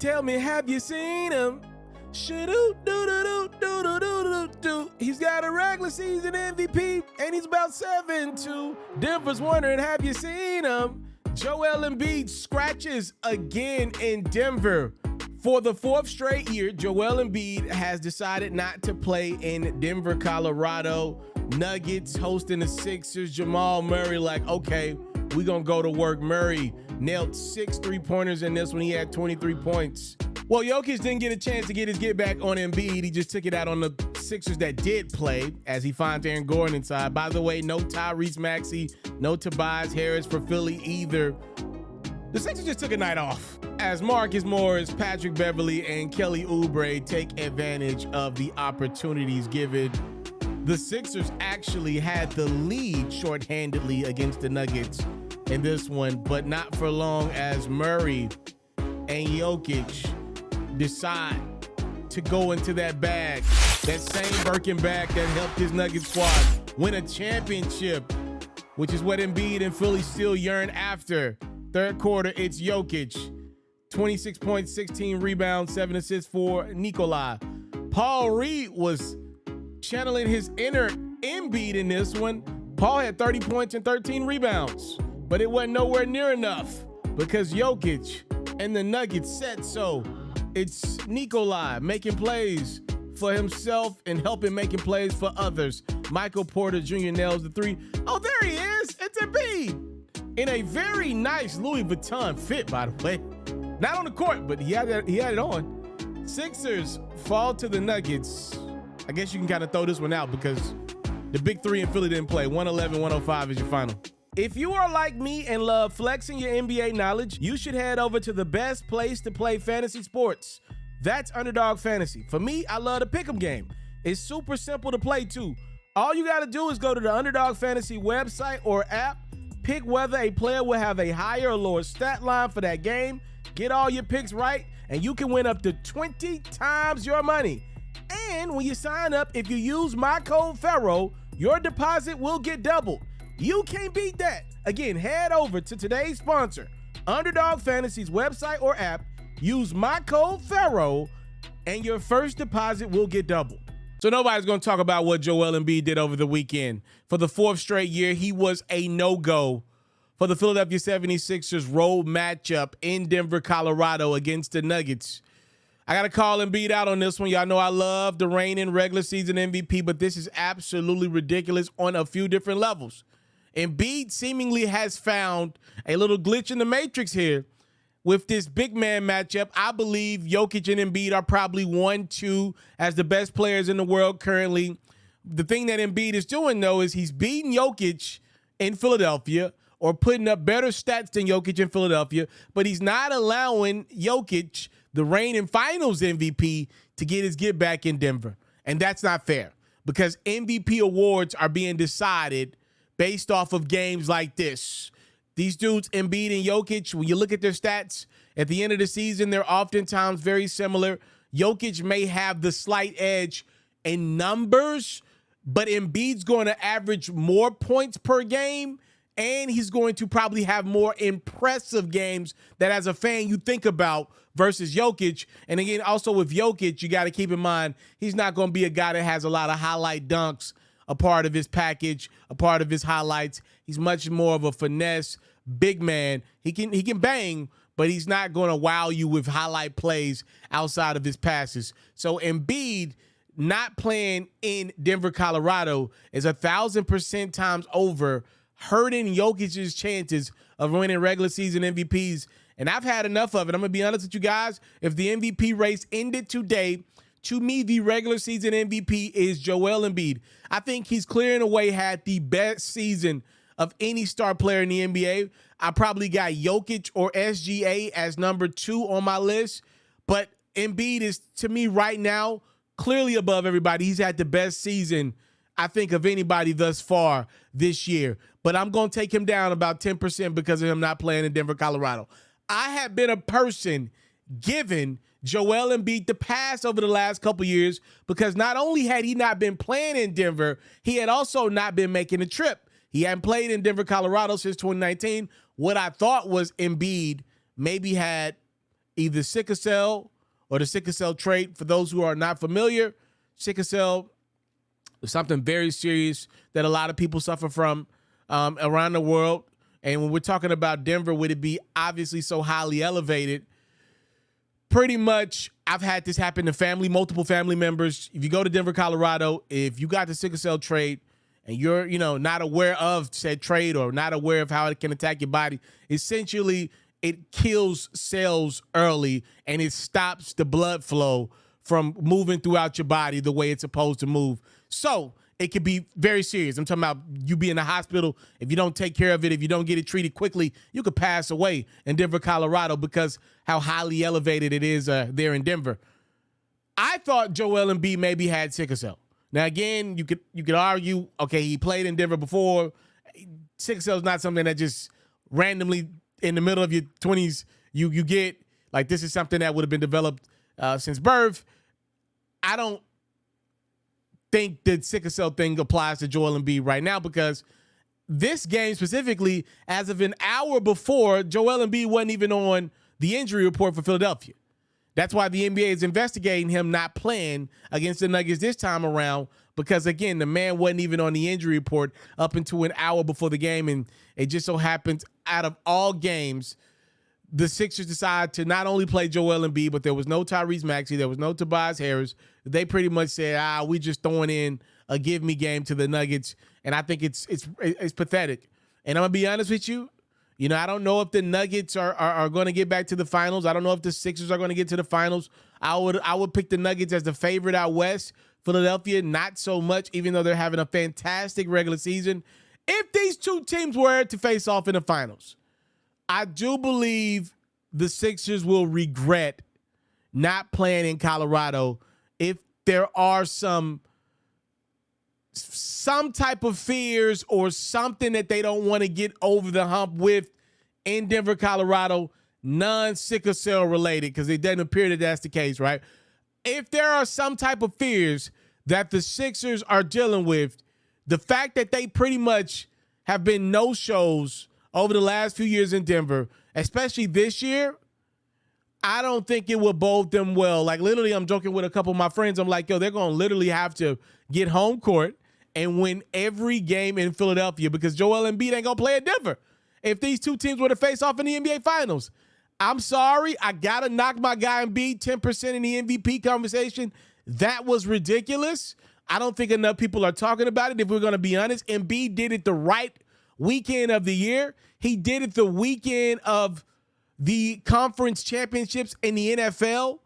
Tell me, have you seen him? Shoo-doo-doo-doo-doo-doo-doo-doo-doo. He's got a regular season MVP, and he's about 7'2". Denver's wondering, have you seen him? Joel Embiid scratches again in Denver. For the fourth straight year, Joel Embiid has decided not to play in Denver, Colorado. Nuggets hosting the Sixers. Jamal Murray like, okay, we're going to go to work. Murray nailed 6 3-pointers in this one. He had 23 points. Well, Jokic didn't get a chance to get his get back on Embiid. He just took it out on the Sixers that did play as he finds Aaron Gordon inside. By the way, no Tyrese Maxey, no Tobias Harris for Philly either. The Sixers just took a night off as Marcus Morris, Patrick Beverley, and Kelly Oubre take advantage of the opportunities given. The Sixers actually had the lead shorthandedly against the Nuggets in this one, but not for long as Murray and Jokic decide to go into that bag, that same Birkin bag that helped his Nuggets squad win a championship, which is what Embiid and Philly still yearn after. Third quarter, it's Jokic. 26 points, 16 rebounds, 7 assists for Nikolai. Paul Reed was channeling his inner Embiid in this one. Paul had 30 points and 13 rebounds, but it wasn't nowhere near enough because Jokic and the Nuggets said so. It's Nikolai making plays for himself and helping making plays for others. Michael Porter Jr. nails the three. Oh, there he is. It's Embiid in a very nice Louis Vuitton fit, by the way. Not on the court, but he had it on. Sixers fall to the Nuggets. I guess you can kind of throw this one out because the big three in Philly didn't play. 111-105 is your final. If you are like me and love flexing your NBA knowledge, you should head over to the best place to play fantasy sports. That's Underdog Fantasy. For me, I love the pick'em game. It's super simple to play too. All you gotta do is go to the Underdog Fantasy website or app, pick whether a player will have a higher or lower stat line for that game, get all your picks right, and you can win up to 20 times your money. And when you sign up, if you use my code Ferro, your deposit will get doubled. You can't beat that. Again, head over to today's sponsor, Underdog Fantasy's website or app, use my code Ferro, and your first deposit will get doubled. So nobody's going to talk about what Joel Embiid did over the weekend. For the fourth straight year, he was a no-go for the Philadelphia 76ers road matchup in Denver, Colorado against the Nuggets. I got to call Embiid out on this one. Y'all know I love the reigning regular season MVP, but this is absolutely ridiculous on a few different levels. Embiid seemingly has found a little glitch in the matrix here with this big man matchup. I believe Jokic and Embiid are probably 1-2 as the best players in the world currently. The thing that Embiid is doing, though, is he's beating Jokic in Philadelphia or putting up better stats than Jokic in Philadelphia, but he's not allowing Jokic, the reigning finals MVP, to get his get back in Denver. And that's not fair because MVP awards are being decided based off of games like this. These dudes, Embiid and Jokic, when you look at their stats at the end of the season, they're oftentimes very similar. Jokic may have the slight edge in numbers, but Embiid's going to average more points per game, and he's going to probably have more impressive games that as a fan you think about versus Jokic. And again, also with Jokic, you got to keep in mind, he's not going to be a guy that has a lot of highlight dunks a part of his package, a part of his highlights. He's much more of a finesse big man. He can bang, but he's not going to wow you with highlight plays outside of his passes. So Embiid not playing in Denver, Colorado is 1,000% times over hurting Jokic's chances of winning regular season MVPs. And I've had enough of it. I'm going to be honest with you guys. If the MVP race ended today, to me, the regular season MVP is Joel Embiid. I think he's clearing away had the best season of any star player in the NBA. I probably got Jokic or SGA as number 2 on my list. But Embiid is, to me right now, clearly above everybody. He's had the best season, I think, of anybody thus far this year. But I'm going to take him down about 10% because of him not playing in Denver, Colorado. I have been a person given Joel Embiid the pass over the last couple years because not only had he not been playing in Denver, he had also not been making a trip. He hadn't played in Denver, Colorado since 2019. What I thought was Embiid maybe had either sickle cell or the sickle cell trait. For those who are not familiar, sickle cell is something very serious that a lot of people suffer from around the world. And when we're talking about Denver, would it be obviously so highly elevated? Pretty much, I've had this happen to multiple family members. If you go to Denver, Colorado, if you got the sickle cell trait and you're, not aware of said trait or not aware of how it can attack your body, essentially it kills cells early and it stops the blood flow from moving throughout your body the way it's supposed to move. So it could be very serious. I'm talking about you be in the hospital. If you don't take care of it, if you don't get it treated quickly, you could pass away in Denver, Colorado, because how highly elevated it is there in Denver. I thought Joel Embiid maybe had sickle cell. Now, again, you could argue, okay, he played in Denver before. Sickle cell is not something that just randomly in the middle of your 20s you get. Like, this is something that would have been developed since birth. I don't think the sickle cell thing applies to Joel Embiid right now, because this game specifically, as of an hour before, Joel Embiid wasn't even on the injury report for Philadelphia. That's why the NBA is investigating him not playing against the Nuggets this time around, because, again, the man wasn't even on the injury report up until an hour before the game, and it just so happens out of all games, the Sixers decided to not only play Joel Embiid, but there was no Tyrese Maxey, there was no Tobias Harris. They pretty much said, we just throwing in a give me game to the Nuggets, and I think it's pathetic. And I'm gonna be honest with you, I don't know if the Nuggets are going to get back to the finals. I don't know if the Sixers are going to get to the finals. I would pick the Nuggets as the favorite out west. Philadelphia, not so much, even though they're having a fantastic regular season. If these two teams were to face off in the finals, I do believe the Sixers will regret not playing in Colorado if there are some type of fears or something that they don't want to get over the hump with in Denver, Colorado, non-sickle cell related, because it doesn't appear that that's the case, right? If there are some type of fears that the Sixers are dealing with, the fact that they pretty much have been no-shows over the last few years in Denver, especially this year, I don't think it will bode them well. Like, literally, I'm joking with a couple of my friends. I'm like, they're going to literally have to get home court and win every game in Philadelphia, because Joel Embiid ain't going to play at Denver if these two teams were to face off in the NBA Finals. I'm sorry. I got to knock my guy Embiid 10% in the MVP conversation. That was ridiculous. I don't think enough people are talking about it, if we're going to be honest. Embiid did it the right weekend of the year. He did it the weekend of the conference championships in the NFL.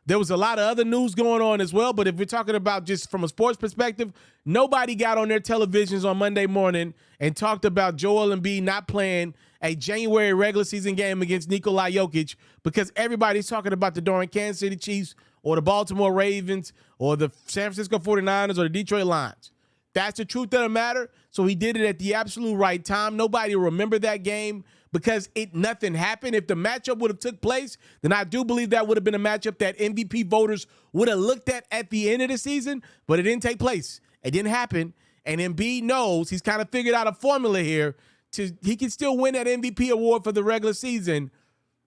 There was a lot of other news going on as well, but if we're talking about just from a sports perspective, nobody got on their televisions on Monday morning and talked about Joel Embiid not playing a January regular season game against Nikola Jokic, because everybody's talking about the Kansas City Chiefs or the Baltimore Ravens or the San Francisco 49ers or the Detroit Lions. That's the truth of the matter. So he did it at the absolute right time. Nobody will remember that game because nothing happened. If the matchup would have took place, then I do believe that would have been a matchup that MVP voters would have looked at the end of the season, but it didn't take place. It didn't happen. And Embiid knows he's kind of figured out a formula here. He can still win that MVP award for the regular season,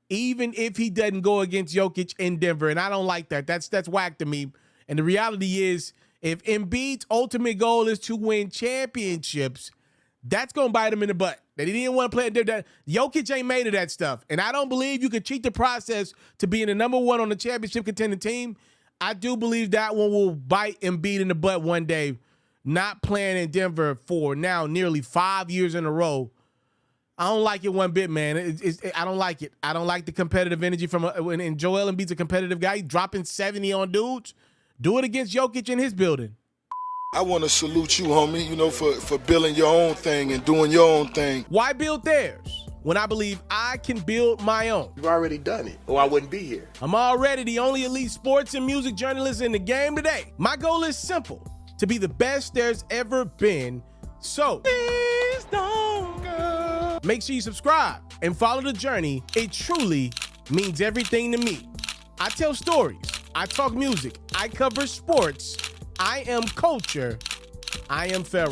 even if he doesn't go against Jokic in Denver. And I don't like that. That's whack to me. And the reality is, if Embiid's ultimate goal is to win championships, that's going to bite him in the butt. That he didn't want to play at Jokic ain't made of that stuff. And I don't believe you could cheat the process to being the number one on the championship contending team. I do believe that one will bite Embiid in the butt one day, not playing in Denver for now nearly 5 years in a row. I don't like it one bit, man. I don't like it. I don't like the competitive energy and Joel Embiid's a competitive guy. He's dropping 70 on dudes. Do it against Jokic in his building. I want to salute you, homie, for building your own thing and doing your own thing. Why build theirs when I believe I can build my own? You've already done it, or I wouldn't be here. I'm already the only elite sports and music journalist in the game today. My goal is simple, to be the best there's ever been. So, please don't go. Make sure you subscribe and follow the journey. It truly means everything to me. I tell stories. I talk music. I cover sports. I am culture. I am Ferro.